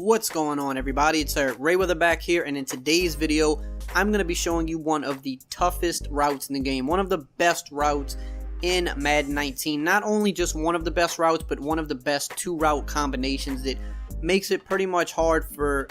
What's going on, everybody? It's EricRayweather back here, and in today's video I'm going to be showing you one of the toughest routes in the game, one of the best routes in Madden 19. Not only just one of the best routes, but one of the best two route combinations that makes it pretty much hard for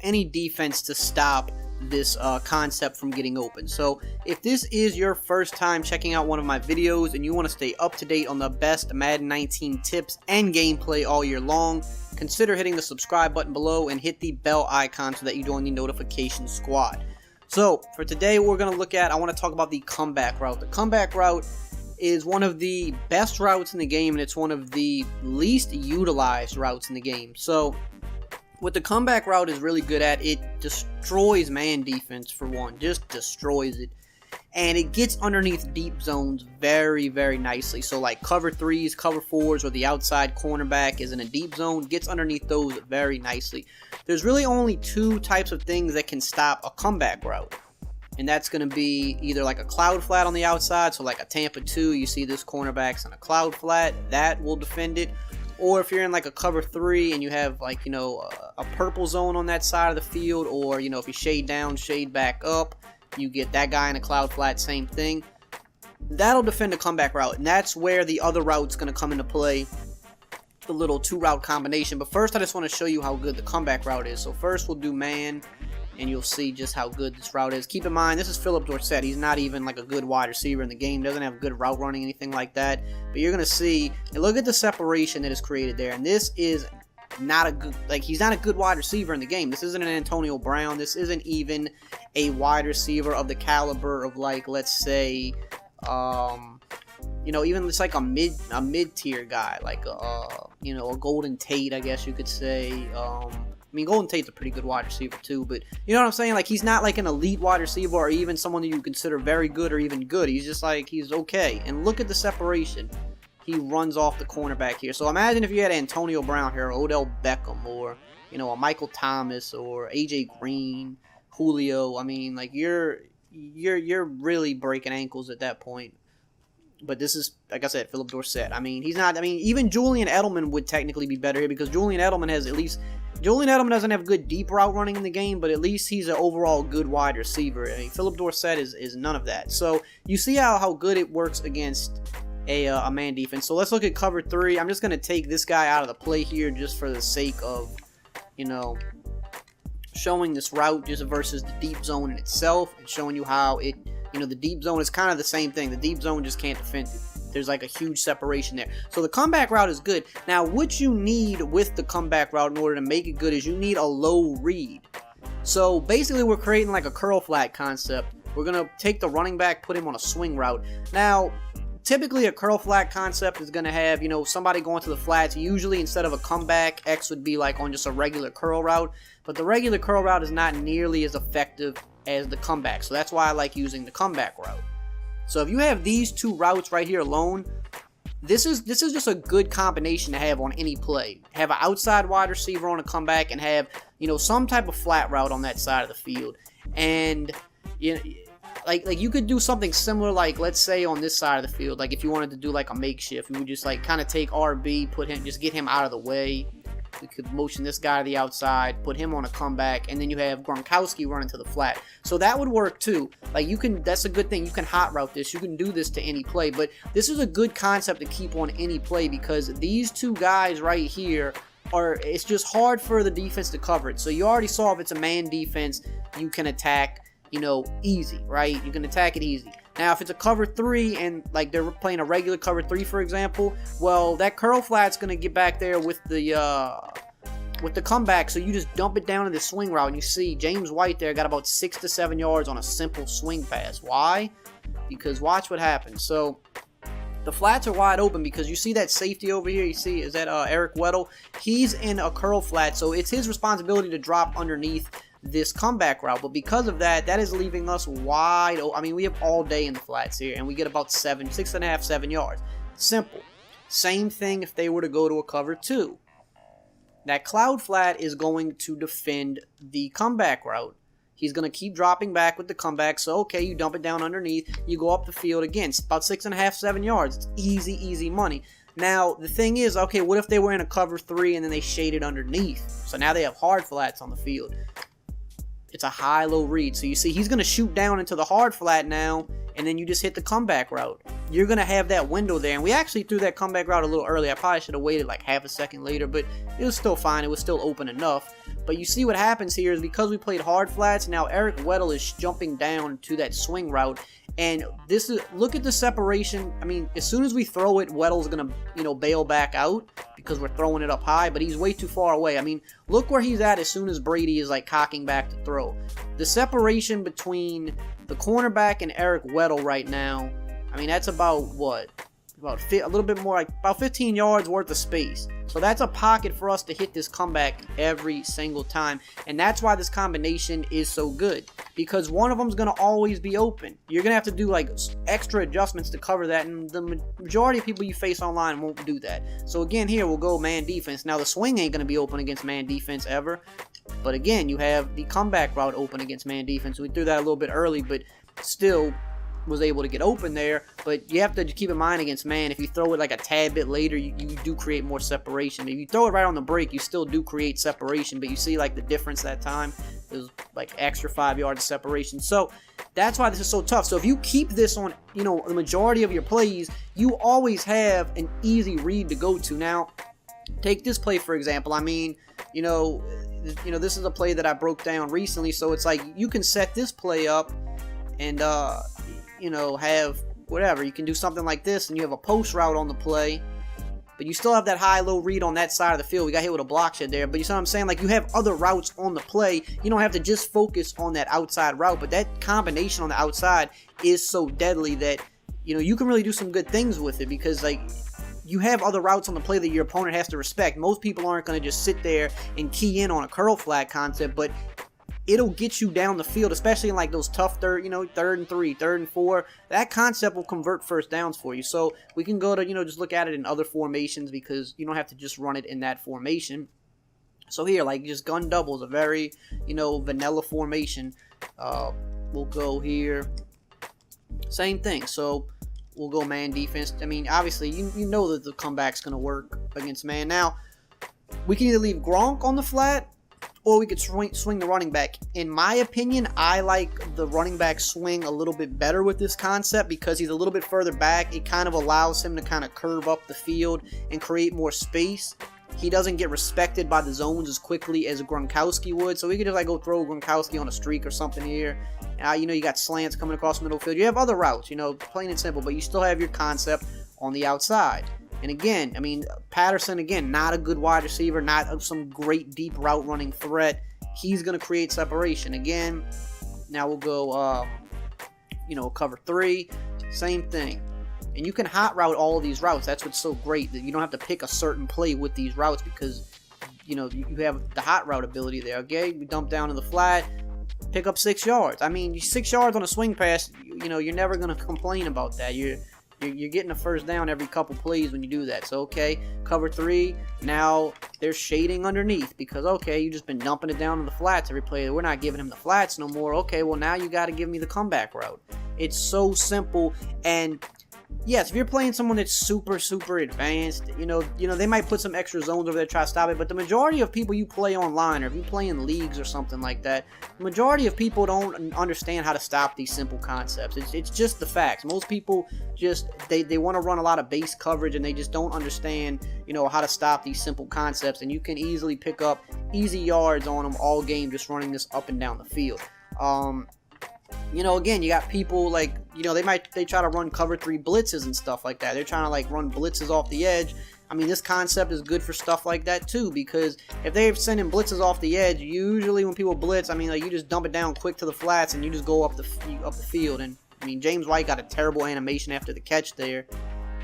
any defense to stop this concept from getting open. So if this is your first time checking out one of my videos and you want to stay up to date on the best Madden 19 tips and gameplay all year long, consider hitting the subscribe button below and hit the bell icon so that you join the notification squad. So for today, what we're going to look at, I want to talk about the comeback route. The comeback route is one of the best routes in the game, and it's one of the least utilized routes in the game. So what the comeback route is really good at, it destroys man defense for one, just destroys it. And it gets underneath deep zones very, very nicely. So like cover 3s, cover 4s, or the outside cornerback is in a deep zone, gets underneath those very nicely. There's really only two types of things that can stop a comeback route. And that's going to be either like a cloud flat on the outside, so like a Tampa 2, you see this cornerback's on a cloud flat, that will defend it. Or if you're in like a cover 3 and you have like, a purple zone on that side of the field, or, if you shade down, shade back up, you get that guy in a cloud flat, same thing. That'll defend the comeback route, and that's where the other route's going to come into play, the little two route combination. But first, I just want to show you how good the comeback route is. So first, we'll do man, and you'll see just how good this route is. Keep in mind, this is Philip Dorsett. He's not even like a good wide receiver in the game. Doesn't have good route running, anything like that. But you're going to see, and look at the separation that is created there. And this is not a good, he's not a good wide receiver in the game. This isn't an Antonio Brown. This isn't even a wide receiver of the caliber of, like, let's say, even it's like a mid-tier guy, like, a Golden Tate, I guess you could say. Golden Tate's a pretty good wide receiver too, but you know what I'm saying? Like, he's not like an elite wide receiver or even someone that you consider very good or even good. He's just like, he's okay. And look at the separation. He runs off the cornerback here. So imagine if you had Antonio Brown here, or Odell Beckham, or, a Michael Thomas, or AJ Green, Julio. You're really breaking ankles at that point. But this is, like I said, Philip Dorsett. He's not, even Julian Edelman would technically be better here, because Julian Edelman doesn't have good deep route running in the game, but at least he's an overall good wide receiver. Philip Dorsett is none of that. So you see how good it works against a man defense. So let's look at cover 3. I'm just going to take this guy out of the play here just for the sake of, showing this route just versus the deep zone in itself, and showing you how it, the deep zone is kind of the same thing. The deep zone just can't defend it. There's like a huge separation there. So the comeback route is good. Now, what you need with the comeback route in order to make it good is you need a low read. So basically, we're creating like a curl flat concept. We're going to take the running back, put him on a swing route. Now, typically a curl flat concept is going to have, somebody going to the flats. Usually, instead of a comeback, X would be like on just a regular curl route. But the regular curl route is not nearly as effective as the comeback. So that's why I like using the comeback route. So if you have these two routes right here alone, this is just a good combination to have on any play. Have an outside wide receiver on a comeback, and have, some type of flat route on that side of the field. And like you could do something similar, like let's say on this side of the field, like if you wanted to do like a makeshift, you would just like kind of take RB, just get him out of the way. You could motion this guy to the outside, put him on a comeback, and then you have Gronkowski running to the flat. So that would work too. Like that's a good thing. You can hot route this. You can do this to any play, but this is a good concept to keep on any play, because these two guys right here it's just hard for the defense to cover it. So you already saw, if it's a man defense, you can attack, easy, right? You can attack it easy. Now, if it's a cover 3 and like they're playing a regular cover 3, for example, well, that curl flat's going to get back there with the comeback, so you just dump it down in the swing route, and you see James White there got about 6 to 7 yards on a simple swing pass. Why? Because watch what happens. So the flats are wide open, because you see that safety over here. You see, is that EricRayweather? He's in a curl flat, so it's his responsibility to drop underneath this comeback route. But because of that, that is leaving us wide open. We have all day in the flats here, and we get about 6.5, 7 yards. Simple. Same thing if they were to go to a cover 2. That cloud flat is going to defend the comeback route. He's going to keep dropping back with the comeback. So, okay, you dump it down underneath. You go up the field again. It's about 6.5, 7 yards. It's easy, easy money. Now, the thing is, okay, what if they were in a cover 3 and then they shaded underneath? So now they have hard flats on the field. It's a high-low read. So you see, he's going to shoot down into the hard flat now, and then you just hit the comeback route. You're going to have that window there. And we actually threw that comeback route a little early. I probably should have waited like half a second later, but it was still fine. It was still open enough. But you see what happens here is because we played hard flats, now EricRayweather is jumping down to that swing route. And this is, look at the separation. I mean, as soon as we throw it, Weddle's going to, bail back out because we're throwing it up high, but he's way too far away. I mean, look where he's at as soon as Brady is like cocking back to throw. The separation between the cornerback and EricRayweather right now, I mean, that's about what? About a little bit more, like about 15 yards worth of space. So that's a pocket for us to hit this comeback every single time. And that's why this combination is so good. Because one of them is going to always be open. You're going to have to do like extra adjustments to cover that. And the majority of people you face online won't do that. So again, here we'll go man defense. Now the swing ain't going to be open against man defense ever. But again, you have the comeback route open against man defense. We threw that a little bit early, but still was able to get open there. But you have to keep in mind against man, if you throw it like a tad bit later, you do create more separation. If you throw it right on the break, you still do create separation, but you see like the difference that time. It was like extra 5 yards of separation. So that's why this is so tough. So if you keep this on, the majority of your plays, you always have an easy read to go to. Now, take this play for example. I mean, this is a play that I broke down recently, so it's like you can set this play up and have whatever. You can do something like this and you have a post route on the play, but you still have that high-low read on that side of the field. We got hit with a block shed there, but you see what I'm saying? Like, you have other routes on the play. You don't have to just focus on that outside route, but that combination on the outside is so deadly that, you can really do some good things with it because, like, you have other routes on the play that your opponent has to respect. Most people aren't going to just sit there and key in on a curl flat concept, but it'll get you down the field, especially in like those tough third and 3, 3rd and 4. That concept will convert first downs for you. So we can go to, just look at it in other formations because you don't have to just run it in that formation. So here, like just gun double is a very, vanilla formation. We'll go here. Same thing. So we'll go man defense. I mean, obviously, you know that the comeback's going to work against man. Now, we can either leave Gronk on the flat, or we could swing the running back. In my opinion, I like the running back swing a little bit better with this concept because he's a little bit further back. It kind of allows him to kind of curve up the field and create more space. He doesn't get respected by the zones as quickly as Gronkowski would. So we could just like go throw Gronkowski on a streak or something here. You got slants coming across the middle field. You have other routes, plain and simple. But you still have your concept on the outside. And again, I mean, Patterson, again, not a good wide receiver, not some great deep route running threat. He's going to create separation. Again, now we'll go, cover 3, same thing. And you can hot route all of these routes. That's what's so great, that you don't have to pick a certain play with these routes because, you have the hot route ability there. Okay, we dump down to the flat, pick up 6 yards. I mean, 6 yards on a swing pass, you're never going to complain about that. You're getting a first down every couple plays when you do that. So, okay, cover 3. Now there's shading underneath because, okay, you've just been dumping it down in the flats every play. We're not giving him the flats no more. Okay, well, now you got to give me the comeback route. It's so simple. And yes, if you're playing someone that's super, super advanced, they might put some extra zones over there to try to stop it, but the majority of people you play online, or if you play in leagues or something like that, the majority of people don't understand how to stop these simple concepts. It's just the facts. Most people just, they want to run a lot of base coverage, and they just don't understand, how to stop these simple concepts, and you can easily pick up easy yards on them all game just running this up and down the field. Again, you got people like, they try to run cover 3 blitzes and stuff like that. They're trying to like run blitzes off the edge. I mean, this concept is good for stuff like that too, because if they're sending blitzes off the edge, usually when people blitz, I mean, like, you just dump it down quick to the flats and you just go up the field. And I mean, James White got a terrible animation after the catch there.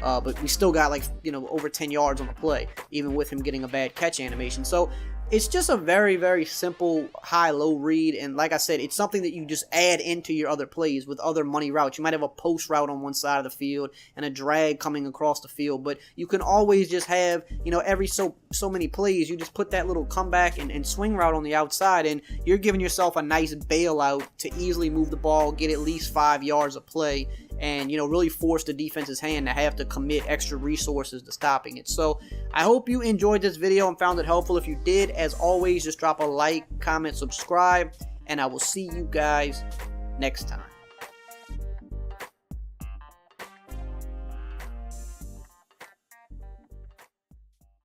But we still got like, over 10 yards on the play, even with him getting a bad catch animation. So it's just a very, very simple high-low read, and like I said, it's something that you just add into your other plays with other money routes. You might have a post route on one side of the field and a drag coming across the field, but you can always just have, every so many plays, you just put that little comeback and swing route on the outside, and you're giving yourself a nice bailout to easily move the ball, get at least 5 yards of play, and, you know, really force the defense's hand to have to commit extra resources to stopping it. So I hope you enjoyed this video and found it helpful. If you did, as always, just drop a like, comment, subscribe, and I will see you guys next time.